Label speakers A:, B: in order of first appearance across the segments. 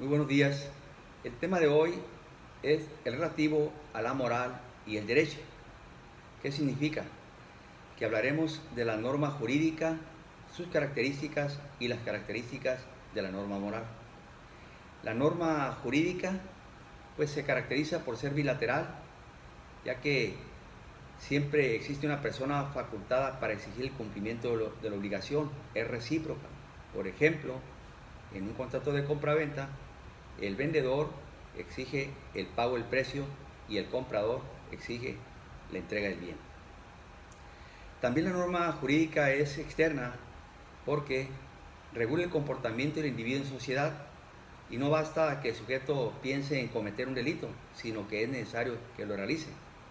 A: Muy buenos días. El tema de hoy es el relativo a la moral y el derecho. ¿Qué significa? Que hablaremos de la norma jurídica, sus características y las características de la norma moral. La norma jurídica pues se caracteriza por ser bilateral, ya que siempre existe una persona facultada para exigir el cumplimiento de la obligación, es recíproca. Por ejemplo, en un contrato de compra-venta, el vendedor exige el pago del precio y el comprador exige la entrega del bien. También la norma jurídica es externa porque regula el comportamiento del individuo en sociedad y no basta que el sujeto piense en cometer un delito, sino que es necesario que lo realice.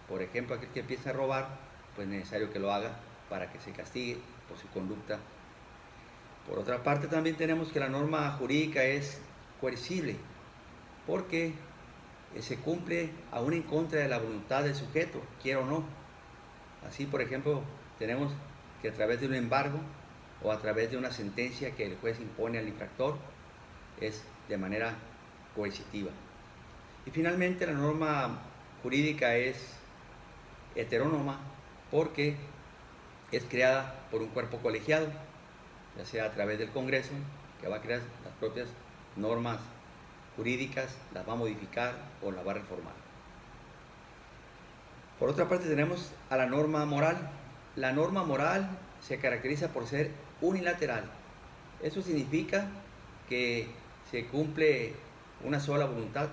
A: Por ejemplo, aquel que piensa robar, pues es necesario que lo haga para que se castigue por su conducta. Por otra parte, también tenemos que la norma jurídica es coercible, porque se cumple aún en contra de la voluntad del sujeto, quiera o no. Así, por ejemplo, tenemos que a través de un embargo o a través de una sentencia que el juez impone al infractor, es de manera coercitiva. Y finalmente, la norma jurídica es heterónoma porque es creada por un cuerpo colegiado, ya sea a través del Congreso, que va a crear las propias normas jurídicas, las va a modificar o las va a reformar. Por otra parte tenemos a la norma moral. La norma moral se caracteriza por ser unilateral. Eso significa que se cumple una sola voluntad,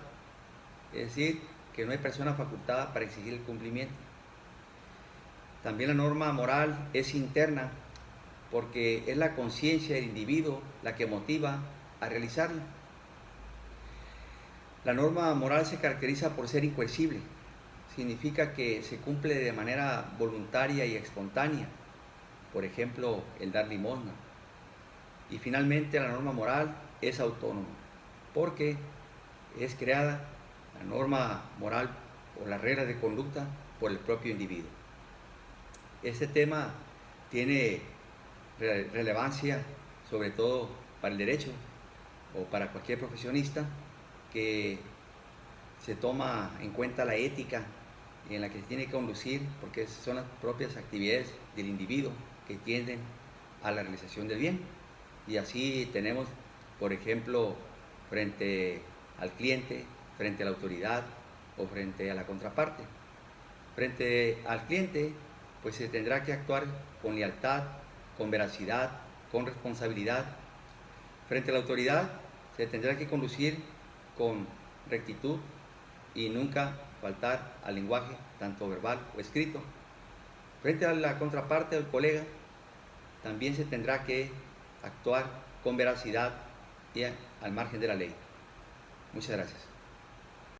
A: es decir, que no hay persona facultada para exigir el cumplimiento. También la norma moral es interna porque es la conciencia del individuo la que motiva a realizarla. La norma moral se caracteriza por ser incoercible. Significa que se cumple de manera voluntaria y espontánea. Por ejemplo, el dar limosna. Y finalmente la norma moral es autónoma, porque es creada la norma moral o las reglas de conducta por el propio individuo. Este tema tiene relevancia sobre todo para el derecho o para cualquier profesionista que se toma en cuenta la ética en la que se tiene que conducir, porque son las propias actividades del individuo que tienden a la realización del bien. Y así tenemos, por ejemplo, frente al cliente, frente a la autoridad o frente a la contraparte. Frente al cliente, pues se tendrá que actuar con lealtad, con veracidad, con responsabilidad. Frente a la autoridad, se tendrá que conducir con rectitud y nunca faltar al lenguaje, tanto verbal o escrito. Frente a la contraparte del colega, también se tendrá que actuar con veracidad y al margen de la ley. Muchas gracias.